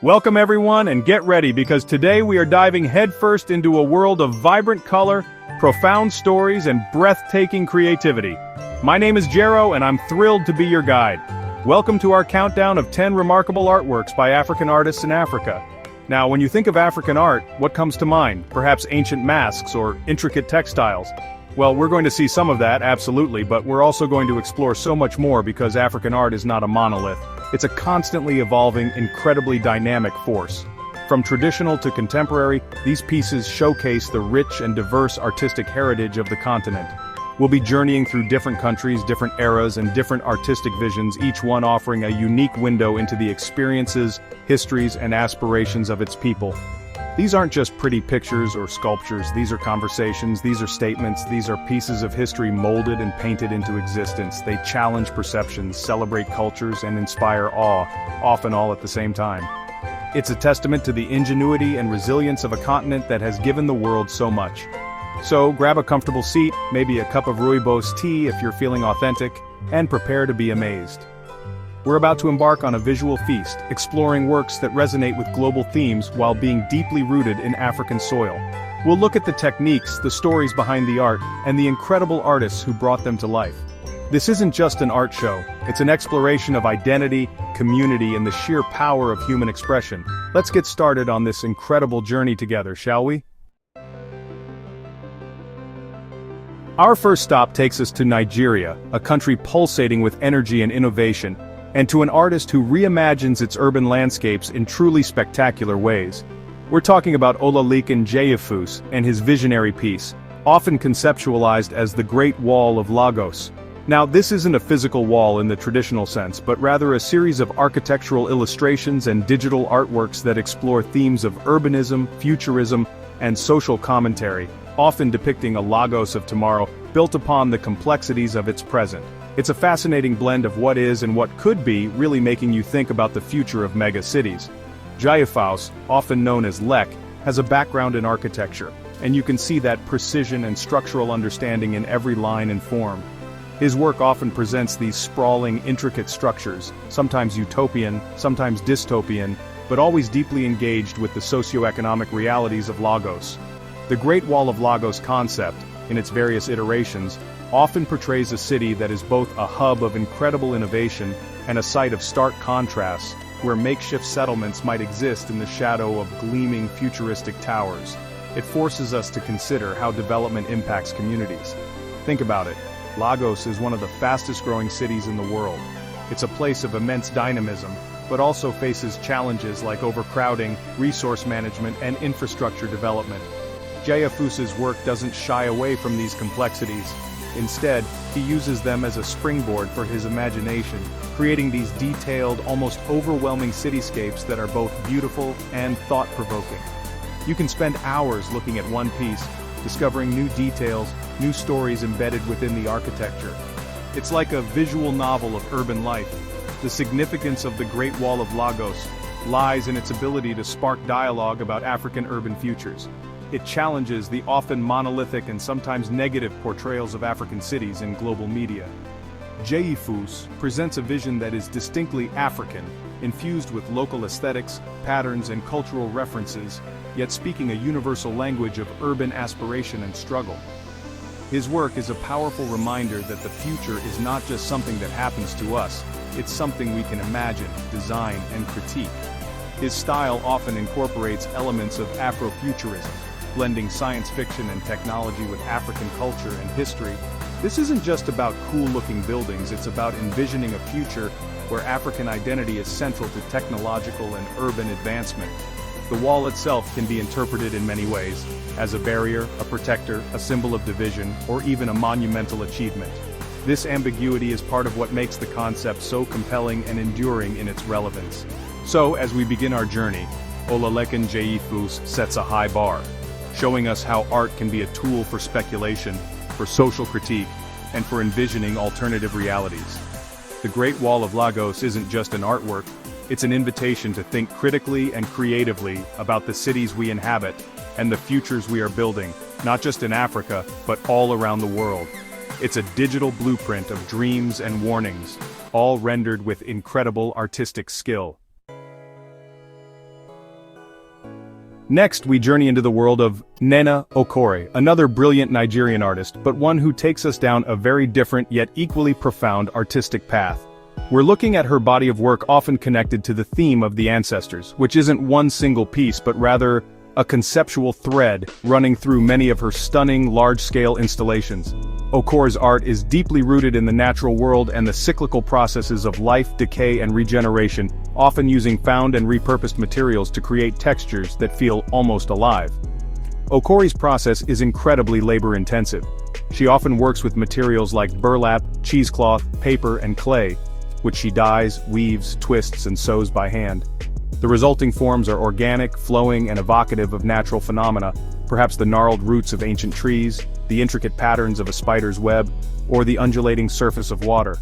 Welcome everyone, and get ready because today we are diving headfirst into a world of vibrant color, profound stories, and breathtaking creativity. My name is Jero, and I'm thrilled to be your guide. Welcome to our countdown of 10 remarkable artworks by African artists in Africa. Now, when you think of African art, what comes to mind? Perhaps ancient masks or intricate textiles? Well, we're going to see some of that, absolutely, but we're also going to explore so much more because African art is not a monolith. It's a constantly evolving, incredibly dynamic force. From traditional to contemporary, these pieces showcase the rich and diverse artistic heritage of the continent. We'll be journeying through different countries, different eras, and different artistic visions, each one offering a unique window into the experiences, histories, and aspirations of its people. These aren't just pretty pictures or sculptures, these are conversations, these are statements, these are pieces of history molded and painted into existence. They challenge perceptions, celebrate cultures, and inspire awe, often all at the same time. It's a testament to the ingenuity and resilience of a continent that has given the world so much. So grab a comfortable seat, maybe a cup of rooibos tea if you're feeling authentic, and prepare to be amazed. We're about to embark on a visual feast, exploring works that resonate with global themes while being deeply rooted in African soil. We'll look at the techniques, the stories behind the art, and the incredible artists who brought them to life. This isn't just an art show, it's an exploration of identity, community, and the sheer power of human expression. Let's get started on this incredible journey together, shall we? Our first stop takes us to Nigeria, a country pulsating with energy and innovation, and to an artist who reimagines its urban landscapes in truly spectacular ways. We're talking about Olalekan Jeyefus and his visionary piece, often conceptualized as the Great Wall of Lagos. Now, this isn't a physical wall in the traditional sense, but rather a series of architectural illustrations and digital artworks that explore themes of urbanism, futurism, and social commentary, often depicting a Lagos of tomorrow, built upon the complexities of its present. It's a fascinating blend of what is and what could be, really making you think about the future of mega-cities. Jeyefus, often known as Lek, has a background in architecture, and you can see that precision and structural understanding in every line and form. His work often presents these sprawling, intricate structures, sometimes utopian, sometimes dystopian, but always deeply engaged with the socio-economic realities of Lagos. The Great Wall of Lagos concept, in its various iterations, often portrays a city that is both a hub of incredible innovation and a site of stark contrasts, where makeshift settlements might exist in the shadow of gleaming futuristic towers. It forces us to consider how development impacts communities. Think about it. Lagos is one of the fastest-growing cities in the world. It's a place of immense dynamism, but also faces challenges like overcrowding, resource management, and infrastructure development. Jeyefus's work doesn't shy away from these complexities. Instead, he uses them as a springboard for his imagination, creating these detailed, almost overwhelming cityscapes that are both beautiful and thought-provoking. You can spend hours looking at one piece, discovering new details, new stories embedded within the architecture. It's like a visual novel of urban life. The significance of the Great Wall of Lagos lies in its ability to spark dialogue about African urban futures. It challenges the often monolithic and sometimes negative portrayals of African cities in global media. Jeyefus presents a vision that is distinctly African, infused with local aesthetics, patterns, and cultural references, yet speaking a universal language of urban aspiration and struggle. His work is a powerful reminder that the future is not just something that happens to us, it's something we can imagine, design, and critique. His style often incorporates elements of Afrofuturism, blending science fiction and technology with African culture and history. This isn't just about cool-looking buildings, it's about envisioning a future where African identity is central to technological and urban advancement. The wall itself can be interpreted in many ways, as a barrier, a protector, a symbol of division, or even a monumental achievement. This ambiguity is part of what makes the concept so compelling and enduring in its relevance. So, as we begin our journey, Olalekan Jeyefus sets a high bar, showing us how art can be a tool for speculation, for social critique, and for envisioning alternative realities. The Great Wall of Lagos isn't just an artwork, it's an invitation to think critically and creatively about the cities we inhabit and the futures we are building, not just in Africa, but all around the world. It's a digital blueprint of dreams and warnings, all rendered with incredible artistic skill. Next, we journey into the world of Nena Okorie, another brilliant Nigerian artist, but one who takes us down a very different yet equally profound artistic path. We're looking at her body of work often connected to the theme of the ancestors, which isn't one single piece but rather a conceptual thread running through many of her stunning, large-scale installations. Okorie's art is deeply rooted in the natural world and the cyclical processes of life, decay, and regeneration, often using found and repurposed materials to create textures that feel almost alive. Okorie's process is incredibly labor-intensive. She often works with materials like burlap, cheesecloth, paper, and clay, which she dyes, weaves, twists, and sews by hand. The resulting forms are organic, flowing, and evocative of natural phenomena, perhaps the gnarled roots of ancient trees, the intricate patterns of a spider's web, or the undulating surface of water.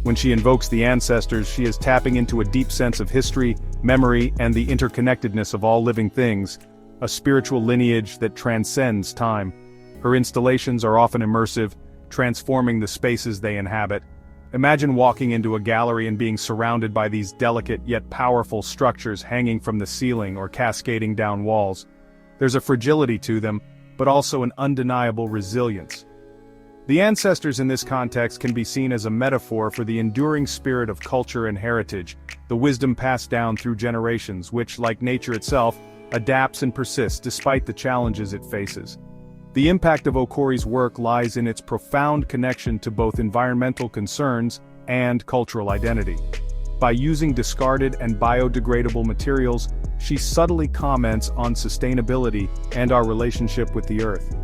When she invokes the ancestors, she is tapping into a deep sense of history, memory, and the interconnectedness of all living things, a spiritual lineage that transcends time. Her installations are often immersive, transforming the spaces they inhabit. Imagine walking into a gallery and being surrounded by these delicate yet powerful structures hanging from the ceiling or cascading down walls. There's a fragility to them, but also an undeniable resilience. The ancestors in this context can be seen as a metaphor for the enduring spirit of culture and heritage, the wisdom passed down through generations which, like nature itself, adapts and persists despite the challenges it faces. The impact of Okorie's work lies in its profound connection to both environmental concerns and cultural identity. By using discarded and biodegradable materials, she subtly comments on sustainability and our relationship with the earth.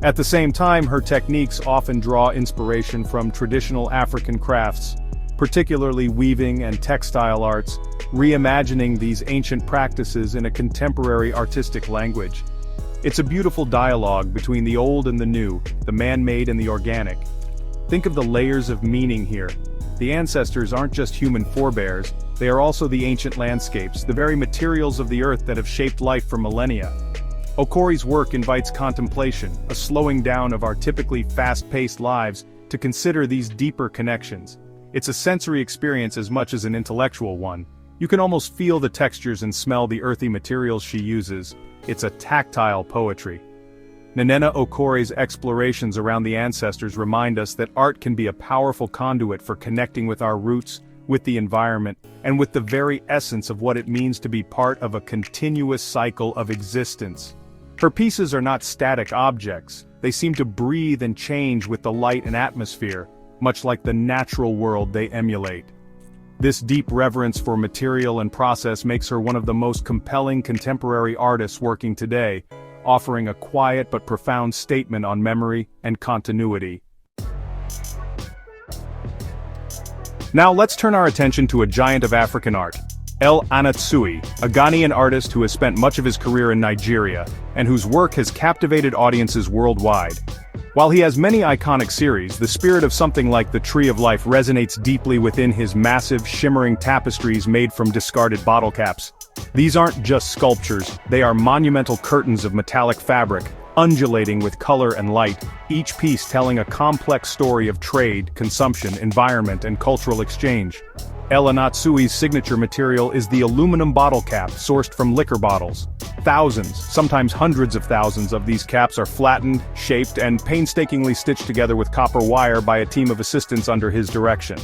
At the same time, her techniques often draw inspiration from traditional African crafts, particularly weaving and textile arts, reimagining these ancient practices in a contemporary artistic language. It's a beautiful dialogue between the old and the new, the man-made and the organic. Think of the layers of meaning here. The ancestors aren't just human forebears, they are also the ancient landscapes, the very materials of the earth that have shaped life for millennia. Okorie's work invites contemplation, a slowing down of our typically fast-paced lives, to consider these deeper connections. It's a sensory experience as much as an intellectual one. You can almost feel the textures and smell the earthy materials she uses. It's a tactile poetry. Nena Okorie's explorations around the ancestors remind us that art can be a powerful conduit for connecting with our roots, with the environment, and with the very essence of what it means to be part of a continuous cycle of existence. Her pieces are not static objects, they seem to breathe and change with the light and atmosphere, much like the natural world they emulate. This deep reverence for material and process makes her one of the most compelling contemporary artists working today, offering a quiet but profound statement on memory and continuity. Now let's turn our attention to a giant of African art, El Anatsui, a Ghanaian artist who has spent much of his career in Nigeria, and whose work has captivated audiences worldwide. While he has many iconic series, the spirit of something like the Tree of Life resonates deeply within his massive, shimmering tapestries made from discarded bottle caps. These aren't just sculptures, they are monumental curtains of metallic fabric, undulating with color and light, each piece telling a complex story of trade, consumption, environment, and cultural exchange. El Anatsui's signature material is the aluminum bottle cap sourced from liquor bottles. Thousands, sometimes hundreds of thousands of these caps are flattened, shaped, and painstakingly stitched together with copper wire by a team of assistants under his direction.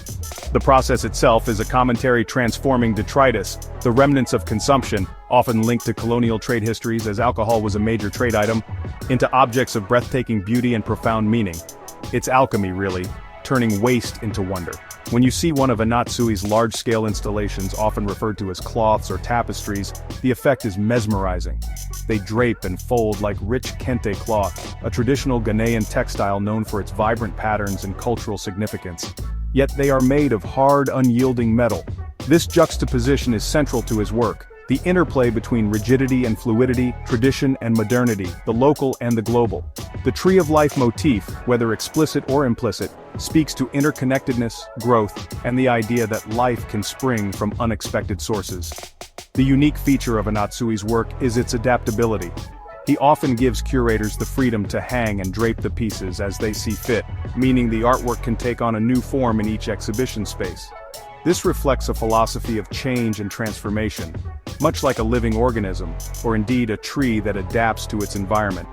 The process itself is a commentary transforming detritus, the remnants of consumption, often linked to colonial trade histories as alcohol was a major trade item, into objects of breathtaking beauty and profound meaning. It's alchemy, really, turning waste into wonder. When you see one of Anatsui's large-scale installations, often referred to as cloths or tapestries, the effect is mesmerizing. They drape and fold like rich kente cloth, a traditional Ghanaian textile known for its vibrant patterns and cultural significance. Yet they are made of hard, unyielding metal. This juxtaposition is central to his work, the interplay between rigidity and fluidity, tradition and modernity, the local and the global. The Tree of Life motif, whether explicit or implicit, speaks to interconnectedness, growth, and the idea that life can spring from unexpected sources. The unique feature of Anatsui's work is its adaptability. He often gives curators the freedom to hang and drape the pieces as they see fit, meaning the artwork can take on a new form in each exhibition space. This reflects a philosophy of change and transformation. much like a living organism, or indeed a tree that adapts to its environment.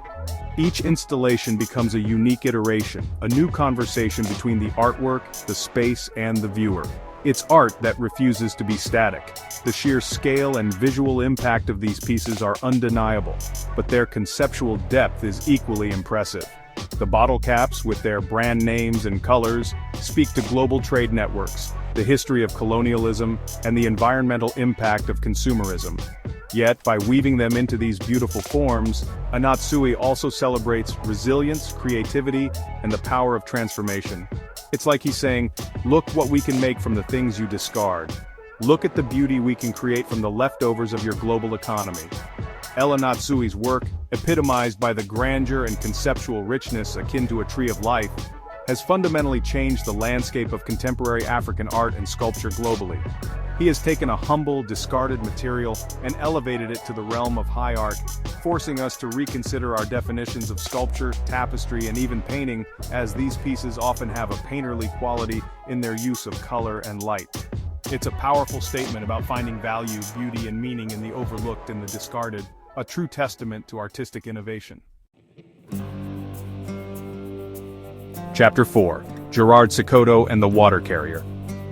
Each installation becomes a unique iteration, a new conversation between the artwork, the space, and the viewer. It's art that refuses to be static. The sheer scale and visual impact of these pieces are undeniable, but their conceptual depth is equally impressive. The bottle caps, with their brand names and colors, speak to global trade networks, the history of colonialism, and the environmental impact of consumerism. Yet, by weaving them into these beautiful forms, Anatsui also celebrates resilience, creativity, and the power of transformation. It's like he's saying, look what we can make from the things you discard. Look at the beauty we can create from the leftovers of your global economy. Anatsui's work, epitomized by the grandeur and conceptual richness akin to a tree of life, has fundamentally changed the landscape of contemporary African art and sculpture globally. He has taken a humble, discarded material and elevated it to the realm of high art, forcing us to reconsider our definitions of sculpture, tapestry, and even painting, as these pieces often have a painterly quality in their use of color and light. It's a powerful statement about finding value, beauty, and meaning in the overlooked and the discarded, a true testament to artistic innovation. Chapter 4. Gerard Sokoto and the Water Carrier.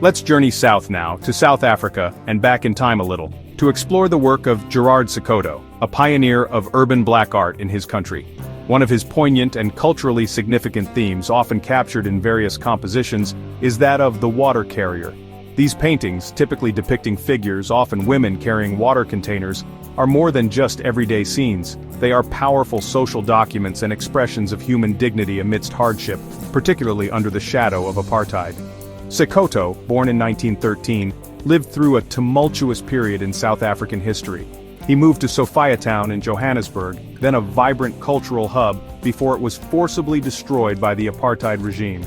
Let's journey south now, to South Africa, and back in time a little, to explore the work of Gerard Sokoto, a pioneer of urban black art in his country. One of his poignant and culturally significant themes, often captured in various compositions, is that of the water carrier. These paintings, typically depicting figures, often women carrying water containers, are more than just everyday scenes. They are powerful social documents and expressions of human dignity amidst hardship, particularly under the shadow of apartheid. Sokoto, born in 1913, lived through a tumultuous period in South African history. He moved to Sophiatown in Johannesburg, then a vibrant cultural hub, before it was forcibly destroyed by the apartheid regime.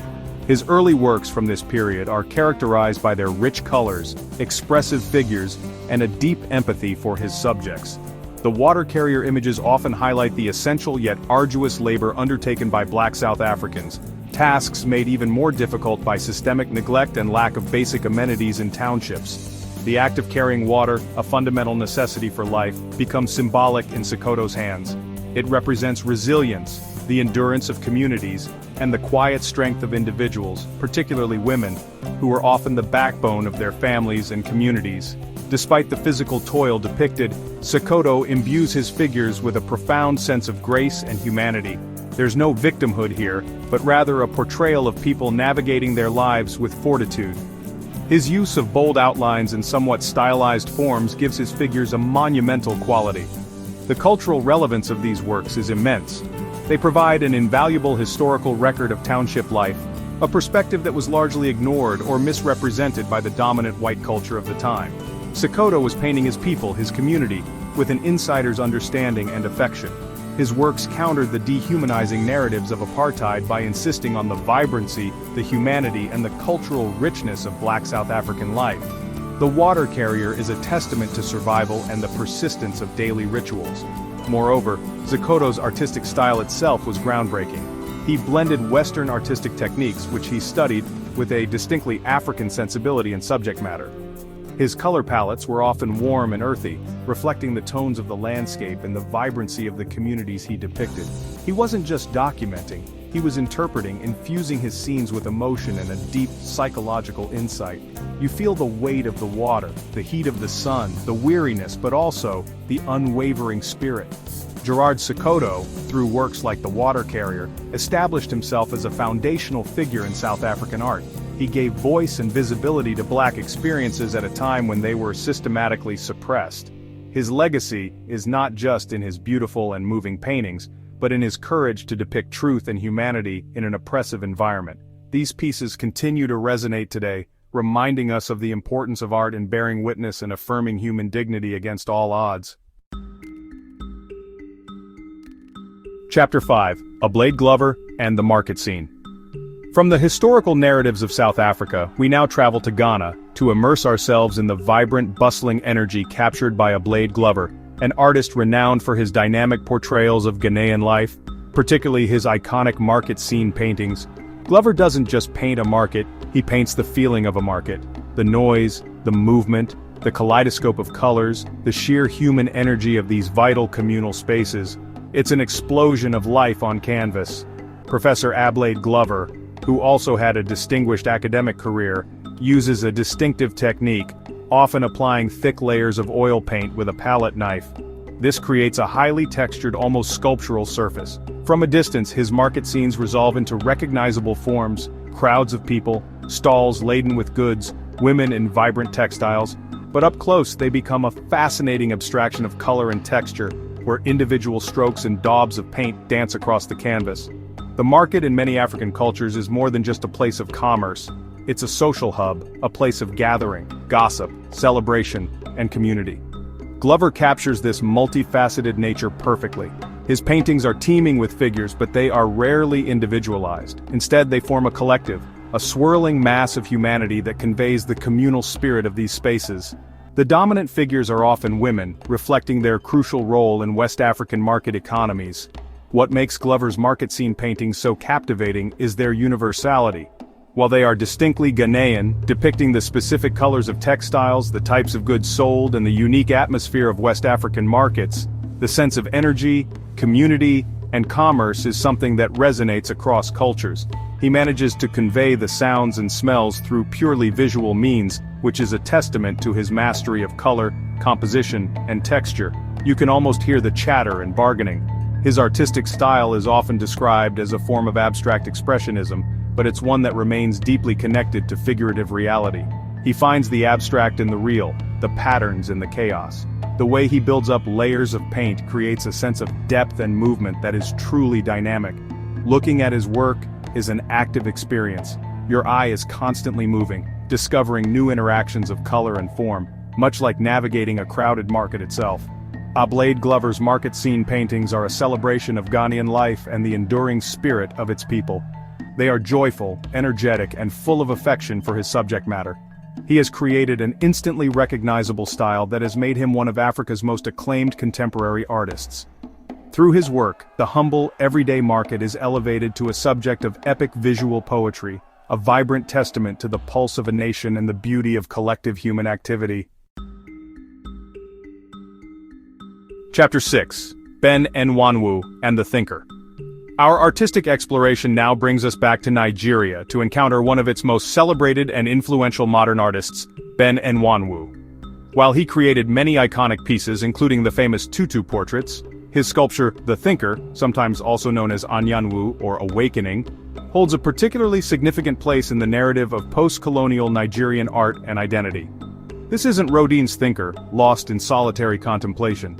His early works from this period are characterized by their rich colors, expressive figures, and a deep empathy for his subjects. The water carrier images often highlight the essential yet arduous labor undertaken by black South Africans, tasks made even more difficult by systemic neglect and lack of basic amenities in townships. The act of carrying water, a fundamental necessity for life, becomes symbolic in Sokoto's hands. It represents resilience, the endurance of communities, and the quiet strength of individuals, particularly women, who are often the backbone of their families and communities. Despite the physical toil depicted, Sokoto imbues his figures with a profound sense of grace and humanity. There's no victimhood here, but rather a portrayal of people navigating their lives with fortitude. His use of bold outlines and somewhat stylized forms gives his figures a monumental quality. The cultural relevance of these works is immense. They provide an invaluable historical record of township life, a perspective that was largely ignored or misrepresented by the dominant white culture of the time. Sokoto was painting his people, his community, with an insider's understanding and affection. His works countered the dehumanizing narratives of apartheid by insisting on the vibrancy, the humanity, and the cultural richness of black South African life. The water carrier is a testament to survival and the persistence of daily rituals. Moreover, Sokoto's artistic style itself was groundbreaking. He blended Western artistic techniques, which he studied, with a distinctly African sensibility and subject matter. His color palettes were often warm and earthy, reflecting the tones of the landscape and the vibrancy of the communities he depicted. He wasn't just documenting, he was interpreting, infusing his scenes with emotion and a deep psychological insight. You feel the weight of the water, the heat of the sun, the weariness, but also the unwavering spirit. Gerard Sokoto, through works like The Water Carrier, established himself as a foundational figure in South African art. He gave voice and visibility to black experiences at a time when they were systematically suppressed. His legacy is not just in his beautiful and moving paintings, but in his courage to depict truth and humanity in an oppressive environment. These pieces continue to resonate today, reminding us of the importance of art in bearing witness and affirming human dignity against all odds. Chapter 5. A Blade Glover and the Market Scene. From the historical narratives of South Africa, we now travel to Ghana, to immerse ourselves in the vibrant, bustling energy captured by Blade Glover, an artist renowned for his dynamic portrayals of Ghanaian life, particularly his iconic market scene paintings. Glover doesn't just paint a market, he paints the feeling of a market. The noise, the movement, The kaleidoscope of colors, the sheer human energy of these vital communal spaces, it's an explosion of life on canvas. Professor Ablaide Glover, who also had a distinguished academic career, uses a distinctive technique, often applying thick layers of oil paint with a palette knife. This creates a highly textured, almost sculptural surface. From a distance, his market scenes resolve into recognizable forms, crowds of people, stalls laden with goods, women in vibrant textiles. But up close, they become a fascinating abstraction of color and texture, where individual strokes and daubs of paint dance across the canvas. The market in many African cultures is more than just a place of commerce. It's a social hub, a place of gathering, gossip, celebration, and community. Glover captures this multifaceted nature perfectly. His paintings are teeming with figures, but they are rarely individualized. Instead, they form a collective, a swirling mass of humanity that conveys the communal spirit of these spaces. The dominant figures are often women, reflecting their crucial role in West African market economies. What makes Glover's market scene paintings so captivating is their universality. While they are distinctly Ghanaian, depicting the specific colors of textiles, the types of goods sold, and the unique atmosphere of West African markets, the sense of energy, community, and commerce is something that resonates across cultures. He manages to convey the sounds and smells through purely visual means, which is a testament to his mastery of color, composition, and texture. You can almost hear the chatter and bargaining. His artistic style is often described as a form of abstract expressionism, but it's one that remains deeply connected to figurative reality. He finds the abstract in the real, the patterns in the chaos. The way he builds up layers of paint creates a sense of depth and movement that is truly dynamic. Looking at his work is an active experience. Your eye is constantly moving, discovering new interactions of color and form, much like navigating a crowded market itself. Ablaide Glover's market scene paintings are a celebration of Ghanaian life and the enduring spirit of its people. They are joyful, energetic, and full of affection for his subject matter. He has created an instantly recognizable style that has made him one of Africa's most acclaimed contemporary artists. Through his work, the humble, everyday market is elevated to a subject of epic visual poetry, a vibrant testament to the pulse of a nation and the beauty of collective human activity. Chapter 6. Ben Nwanwu and the Thinker. Our artistic exploration now brings us back to Nigeria to encounter one of its most celebrated and influential modern artists, Ben Nwanwu. While he created many iconic pieces including the famous Tutu portraits, his sculpture, The Thinker, sometimes also known as Anyanwu or Awakening, holds a particularly significant place in the narrative of post-colonial Nigerian art and identity. This isn't Rodin's thinker, lost in solitary contemplation.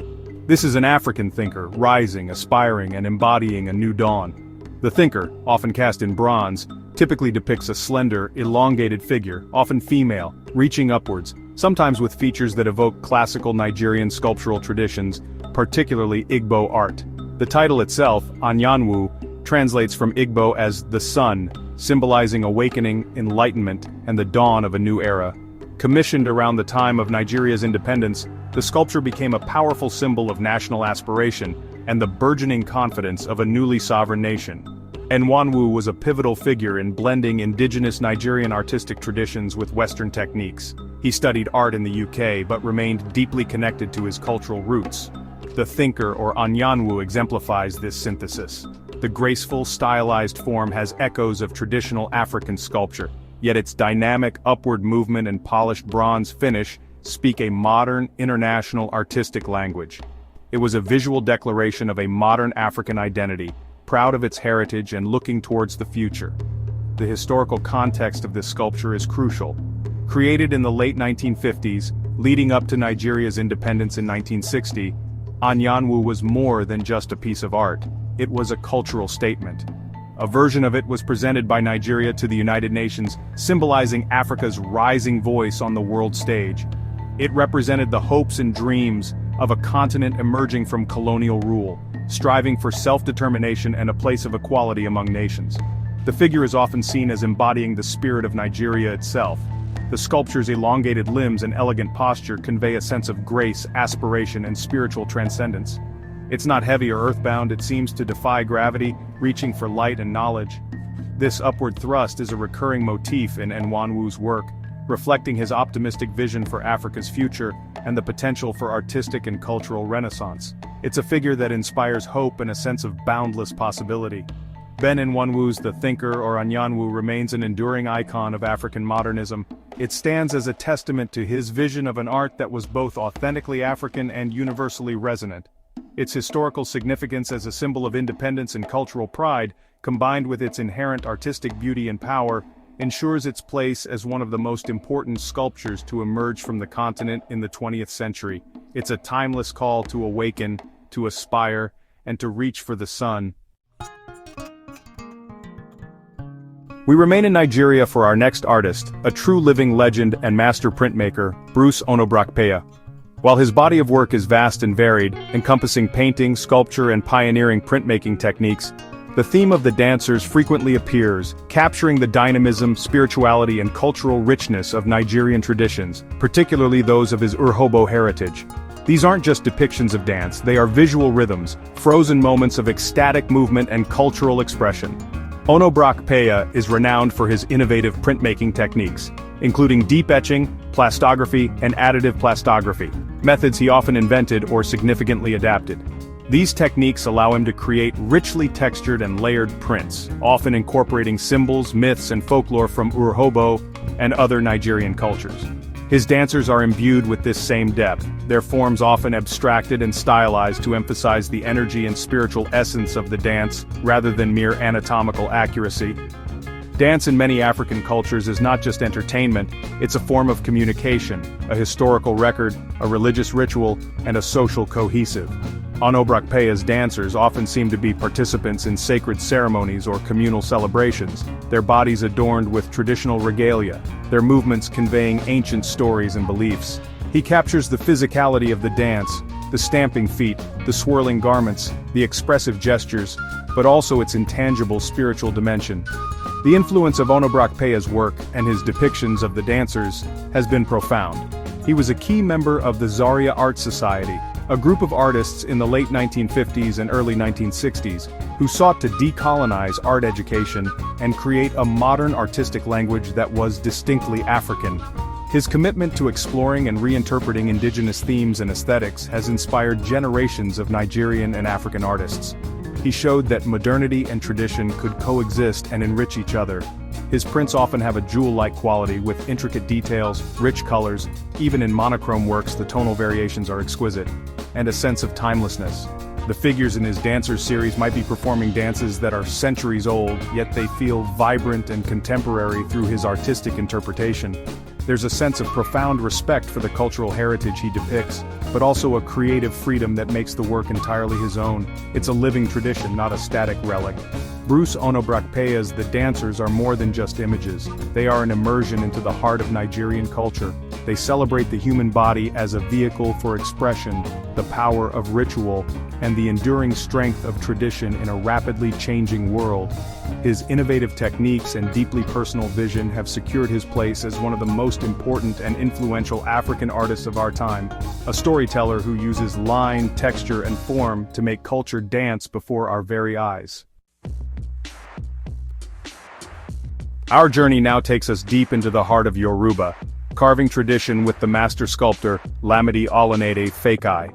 This is an African thinker, rising, aspiring, and embodying a new dawn. The thinker, often cast in bronze, typically depicts a slender, elongated figure, often female, reaching upwards, sometimes with features that evoke classical Nigerian sculptural traditions, particularly Igbo art. The title itself, Anyanwu, translates from Igbo as the sun, symbolizing awakening, enlightenment, and the dawn of a new era. Commissioned around the time of Nigeria's independence, the sculpture became a powerful symbol of national aspiration and the burgeoning confidence of a newly sovereign nation. Nwanwu was a pivotal figure in blending indigenous Nigerian artistic traditions with Western techniques. He studied art in the UK but remained deeply connected to his cultural roots. The Thinker or Anyanwu exemplifies this synthesis. The graceful, stylized form has echoes of traditional African sculpture, yet its dynamic upward movement and polished bronze finish speak a modern, international artistic language. It was a visual declaration of a modern African identity, proud of its heritage and looking towards the future. The historical context of this sculpture is crucial. Created in the late 1950s, leading up to Nigeria's independence in 1960, Anyanwu was more than just a piece of art. It was a cultural statement. A version of it was presented by Nigeria to the United Nations, symbolizing Africa's rising voice on the world stage. It represented the hopes and dreams of a continent emerging from colonial rule, striving for self-determination and a place of equality among nations. The figure is often seen as embodying the spirit of Nigeria itself. The sculpture's elongated limbs and elegant posture convey a sense of grace, aspiration, and spiritual transcendence. It's not heavy or earthbound, it seems to defy gravity, reaching for light and knowledge. This upward thrust is a recurring motif in Nwanwu's work, reflecting his optimistic vision for Africa's future and the potential for artistic and cultural renaissance. It's a figure that inspires hope and a sense of boundless possibility. Ben Nwanwu's The Thinker or Anyanwu remains an enduring icon of African modernism. It stands as a testament to his vision of an art that was both authentically African and universally resonant. Its historical significance as a symbol of independence and cultural pride, combined with its inherent artistic beauty and power, ensures its place as one of the most important sculptures to emerge from the continent in the 20th century. It's a timeless call to awaken, to aspire, and to reach for the sun. We remain in Nigeria for our next artist, a true living legend and master printmaker, Bruce Onobrakpeya. While his body of work is vast and varied, encompassing painting, sculpture, and pioneering printmaking techniques, the theme of the dancers frequently appears, capturing the dynamism, spirituality, and cultural richness of Nigerian traditions, particularly those of his Urhobo heritage. These aren't just depictions of dance, they are visual rhythms, frozen moments of ecstatic movement and cultural expression. Onobrakpeya is renowned for his innovative printmaking techniques, including deep etching, plastography, and additive plastography, methods he often invented or significantly adapted. These techniques allow him to create richly textured and layered prints, often incorporating symbols, myths, and folklore from Urhobo and other Nigerian cultures. His dancers are imbued with this same depth, their forms often abstracted and stylized to emphasize the energy and spiritual essence of the dance, rather than mere anatomical accuracy. Dance in many African cultures is not just entertainment, it's a form of communication, a historical record, a religious ritual, and a social cohesive. Onobrakpeya's dancers often seem to be participants in sacred ceremonies or communal celebrations, their bodies adorned with traditional regalia, their movements conveying ancient stories and beliefs. He captures the physicality of the dance, the stamping feet, the swirling garments, the expressive gestures, but also its intangible spiritual dimension. The influence of Onobrakpeya's work and his depictions of the dancers has been profound. He was a key member of the Zaria Art Society, a group of artists in the late 1950s and early 1960s who sought to decolonize art education and create a modern artistic language that was distinctly African. His commitment to exploring and reinterpreting indigenous themes and aesthetics has inspired generations of Nigerian and African artists. He showed that modernity and tradition could coexist and enrich each other. His prints often have a jewel-like quality with intricate details, rich colors, even in monochrome works the tonal variations are exquisite, and a sense of timelessness. The figures in his Dancers series might be performing dances that are centuries old, yet they feel vibrant and contemporary through his artistic interpretation. There's a sense of profound respect for the cultural heritage he depicts, but also a creative freedom that makes the work entirely his own. It's a living tradition, not a static relic. Bruce Onobrakpeya's The Dancers are more than just images. They are an immersion into the heart of Nigerian culture. They celebrate the human body as a vehicle for expression, the power of ritual, and the enduring strength of tradition in a rapidly changing world. His innovative techniques and deeply personal vision have secured his place as one of the most important and influential African artists of our time, a storyteller who uses line, texture, and form to make culture dance before our very eyes. Our journey now takes us deep into the heart of Yoruba, carving tradition with the master sculptor Lamidi Olanede Fakeeye.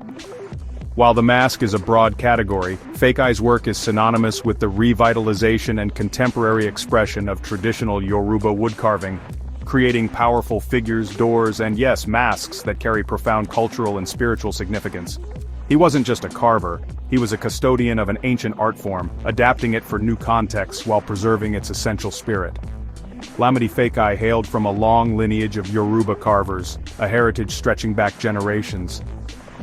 While the mask is a broad category, Fakeye's work is synonymous with the revitalization and contemporary expression of traditional Yoruba woodcarving, creating powerful figures, doors, and yes, masks that carry profound cultural and spiritual significance. He wasn't just a carver, he was a custodian of an ancient art form, adapting it for new contexts while preserving its essential spirit. Lamidi Fakeeye hailed from a long lineage of Yoruba carvers, a heritage stretching back generations.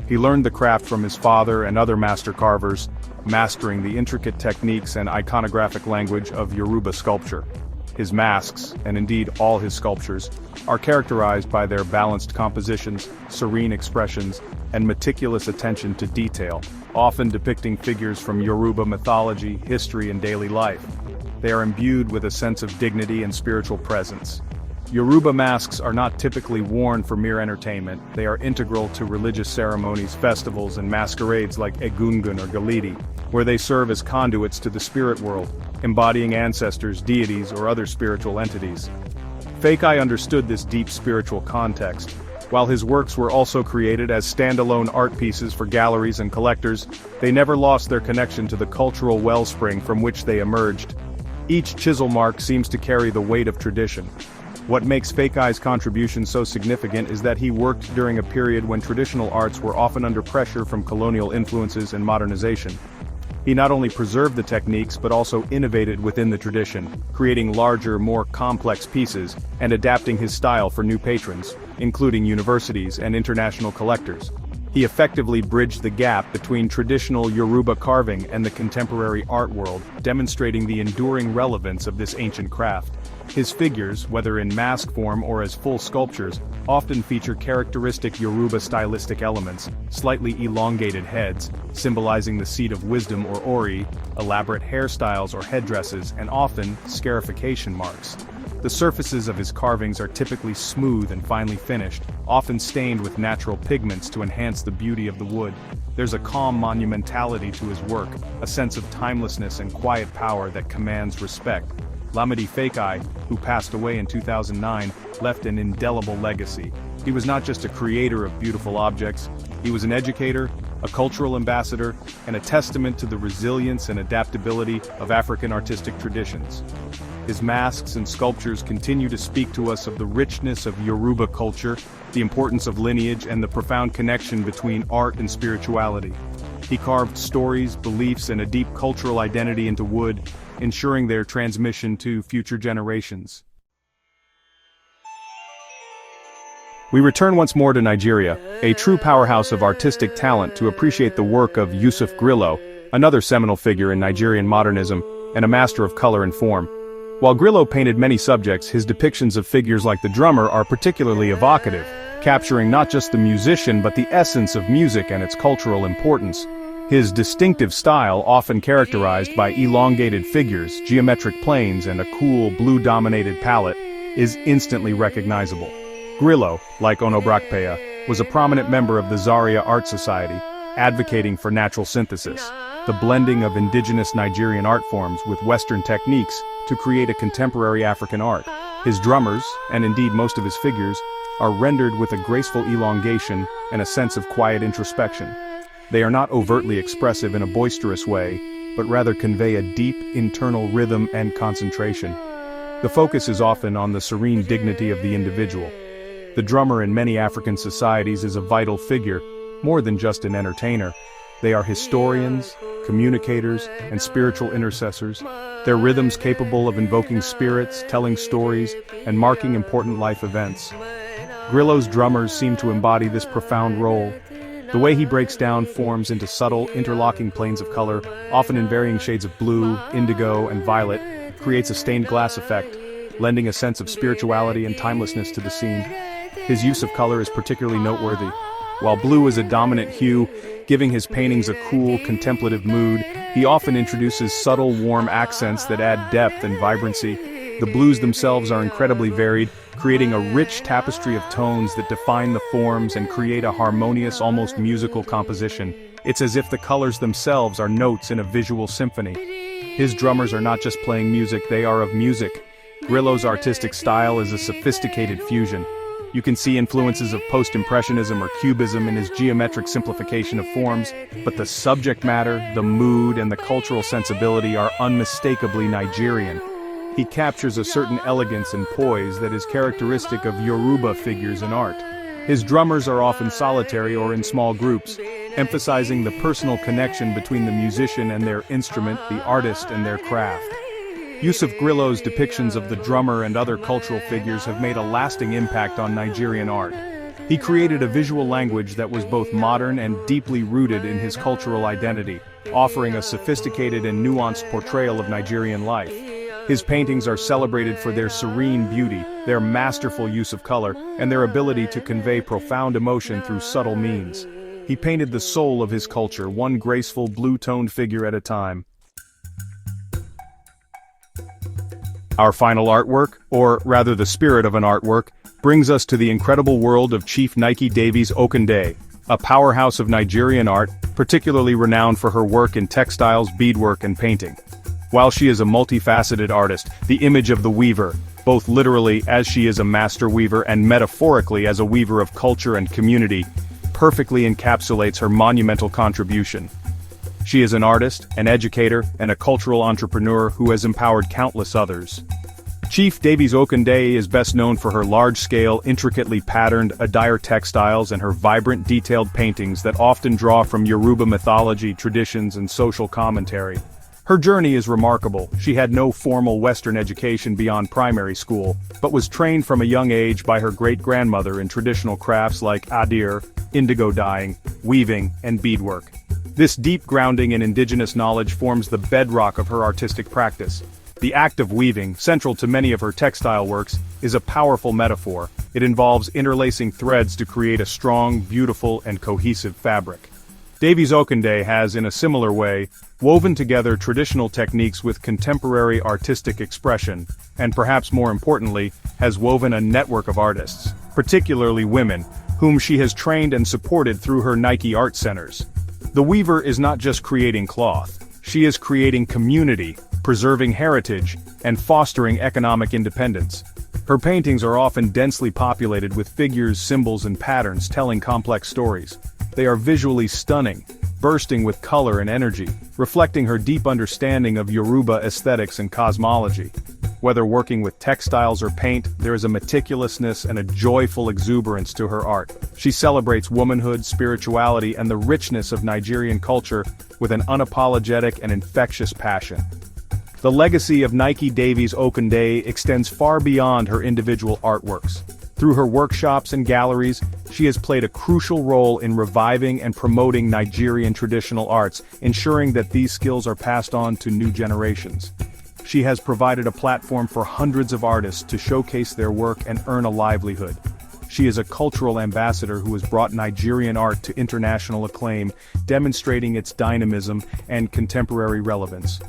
He learned the craft from his father and other master carvers, mastering the intricate techniques and iconographic language of Yoruba sculpture. His masks, and indeed all his sculptures, are characterized by their balanced compositions, serene expressions, and meticulous attention to detail, often depicting figures from Yoruba mythology, history, and daily life. They are imbued with a sense of dignity and spiritual presence. Yoruba masks are not typically worn for mere entertainment. They are integral to religious ceremonies, festivals, and masquerades like Egungun or Galidi, where they serve as conduits to the spirit world, embodying ancestors, deities, or other spiritual entities. Fakai understood this deep spiritual context. While his works were also created as standalone art pieces for galleries and collectors, they never lost their connection to the cultural wellspring from which they emerged. Each chisel mark seems to carry the weight of tradition. What makes Fakai's contribution so significant is that he worked during a period when traditional arts were often under pressure from colonial influences and modernization. He not only preserved the techniques but also innovated within the tradition, creating larger, more complex pieces, and adapting his style for new patrons, including universities and international collectors. He effectively bridged the gap between traditional Yoruba carving and the contemporary art world, demonstrating the enduring relevance of this ancient craft. His figures, whether in mask form or as full sculptures, often feature characteristic Yoruba stylistic elements, slightly elongated heads, symbolizing the seat of wisdom or ori, elaborate hairstyles or headdresses, and often, scarification marks. The surfaces of his carvings are typically smooth and finely finished, often stained with natural pigments to enhance the beauty of the wood. There's a calm monumentality to his work, a sense of timelessness and quiet power that commands respect. Lamidi Fakai, who passed away in 2009, left an indelible legacy. He was not just a creator of beautiful objects, he was an educator, a cultural ambassador, and a testament to the resilience and adaptability of African artistic traditions. His masks and sculptures continue to speak to us of the richness of Yoruba culture, the importance of lineage, and the profound connection between art and spirituality. He carved stories, beliefs, and a deep cultural identity into wood, ensuring their transmission to future generations. We return once more to Nigeria, a true powerhouse of artistic talent, to appreciate the work of Yusuf Grillo, another seminal figure in Nigerian modernism, and a master of color and form. While Grillo painted many subjects, his depictions of figures like the drummer are particularly evocative, capturing not just the musician but the essence of music and its cultural importance. His distinctive style, often characterized by elongated figures, geometric planes, and a cool, blue-dominated palette, is instantly recognizable. Grillo, like Onobrakpeya, was a prominent member of the Zaria Art Society, advocating for natural synthesis, the blending of indigenous Nigerian art forms with Western techniques to create a contemporary African art. His drummers, and indeed most of his figures, are rendered with a graceful elongation and a sense of quiet introspection. They are not overtly expressive in a boisterous way, but rather convey a deep internal rhythm and concentration. The focus is often on the serene dignity of the individual. The drummer in many African societies is a vital figure, more than just an entertainer. They are historians, communicators, and spiritual intercessors, their rhythms capable of invoking spirits, telling stories, and marking important life events. Grillo's drummers seem to embody this profound role. The way he breaks down forms into subtle, interlocking planes of color, often in varying shades of blue, indigo, and violet, creates a stained glass effect, lending a sense of spirituality and timelessness to the scene. His use of color is particularly noteworthy. While blue is a dominant hue, giving his paintings a cool, contemplative mood, he often introduces subtle, warm accents that add depth and vibrancy. The blues themselves are incredibly varied, creating a rich tapestry of tones that define the forms and create a harmonious, almost musical composition. It's as if the colors themselves are notes in a visual symphony. His drummers are not just playing music, they are of music. Grillo's artistic style is a sophisticated fusion. You can see influences of post-impressionism or cubism in his geometric simplification of forms, but the subject matter, the mood, and the cultural sensibility are unmistakably Nigerian. He captures a certain elegance and poise that is characteristic of Yoruba figures in art. His drummers are often solitary or in small groups, emphasizing the personal connection between the musician and their instrument, the artist and their craft. Yusuf Grillo's depictions of the drummer and other cultural figures have made a lasting impact on Nigerian art. He created a visual language that was both modern and deeply rooted in his cultural identity, offering a sophisticated and nuanced portrayal of Nigerian life. His paintings are celebrated for their serene beauty, their masterful use of color, and their ability to convey profound emotion through subtle means. He painted the soul of his culture, one graceful blue-toned figure at a time. Our final artwork, or rather the spirit of an artwork, brings us to the incredible world of Chief Nike Davies Okende, a powerhouse of Nigerian art, particularly renowned for her work in textiles, beadwork, and painting. While she is a multifaceted artist, the image of the weaver, both literally as she is a master weaver and metaphorically as a weaver of culture and community, perfectly encapsulates her monumental contribution. She is an artist, an educator, and a cultural entrepreneur who has empowered countless others. Chief Davies Okunde is best known for her large-scale, intricately patterned Adire textiles and her vibrant, detailed paintings that often draw from Yoruba mythology, traditions, and social commentary. Her journey is remarkable. She had no formal Western education beyond primary school, but was trained from a young age by her great-grandmother in traditional crafts like Adire, indigo dyeing, weaving, and beadwork. This deep grounding in indigenous knowledge forms the bedrock of her artistic practice. The act of weaving, central to many of her textile works, is a powerful metaphor. It involves interlacing threads to create a strong, beautiful, and cohesive fabric. Davies Okunde has, in a similar way, woven together traditional techniques with contemporary artistic expression, and perhaps more importantly, has woven a network of artists, particularly women, whom she has trained and supported through her Nike Art Centers. The weaver is not just creating cloth, she is creating community, preserving heritage, and fostering economic independence. Her paintings are often densely populated with figures, symbols, and patterns telling complex stories. They are visually stunning, bursting with color and energy, reflecting her deep understanding of Yoruba aesthetics and cosmology. Whether working with textiles or paint, there is a meticulousness and a joyful exuberance to her art. She celebrates womanhood, spirituality, and the richness of Nigerian culture with an unapologetic and infectious passion. The legacy of Nike Davies Okunde extends far beyond her individual artworks. Through her workshops and galleries, she has played a crucial role in reviving and promoting Nigerian traditional arts, ensuring that these skills are passed on to new generations. She has provided a platform for hundreds of artists to showcase their work and earn a livelihood. She is a cultural ambassador who has brought Nigerian art to international acclaim, demonstrating its dynamism and contemporary relevance.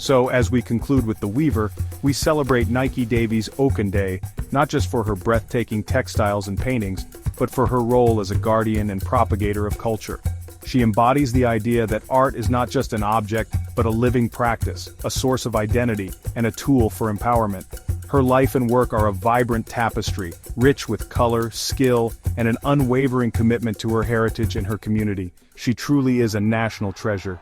So, as we conclude with the weaver, we celebrate Nike Davies Okunde, not just for her breathtaking textiles and paintings, but for her role as a guardian and propagator of culture. She embodies the idea that art is not just an object, but a living practice, a source of identity, and a tool for empowerment. Her life and work are a vibrant tapestry, rich with color, skill, and an unwavering commitment to her heritage and her community. She truly is a national treasure.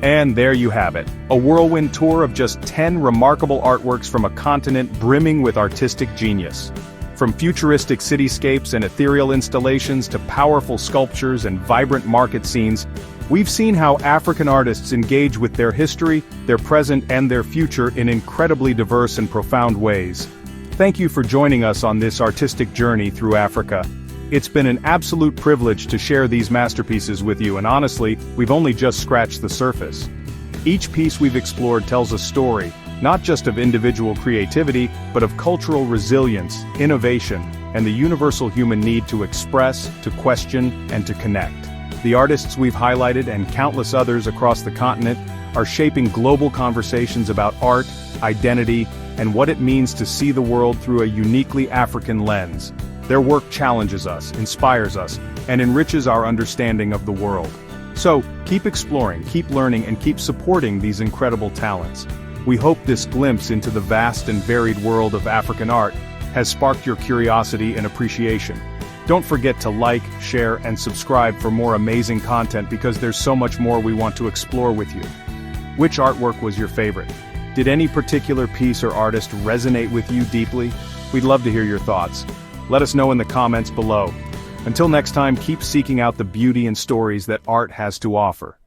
And there you have it, a whirlwind tour of just 10 remarkable artworks from a continent brimming with artistic genius. From futuristic cityscapes and ethereal installations to powerful sculptures and vibrant market scenes, we've seen how African artists engage with their history, their present, and their future in incredibly diverse and profound ways. Thank you for joining us on this artistic journey through Africa. It's been an absolute privilege to share these masterpieces with you, and honestly, we've only just scratched the surface. Each piece we've explored tells a story, not just of individual creativity, but of cultural resilience, innovation, and the universal human need to express, to question, and to connect. The artists we've highlighted and countless others across the continent are shaping global conversations about art, identity, and what it means to see the world through a uniquely African lens. Their work challenges us, inspires us, and enriches our understanding of the world. So, keep exploring, keep learning, and keep supporting these incredible talents. We hope this glimpse into the vast and varied world of African art has sparked your curiosity and appreciation. Don't forget to like, share, and subscribe for more amazing content because there's so much more we want to explore with you. Which artwork was your favorite? Did any particular piece or artist resonate with you deeply? We'd love to hear your thoughts. Let us know in the comments below. Until next time, keep seeking out the beauty and stories that art has to offer.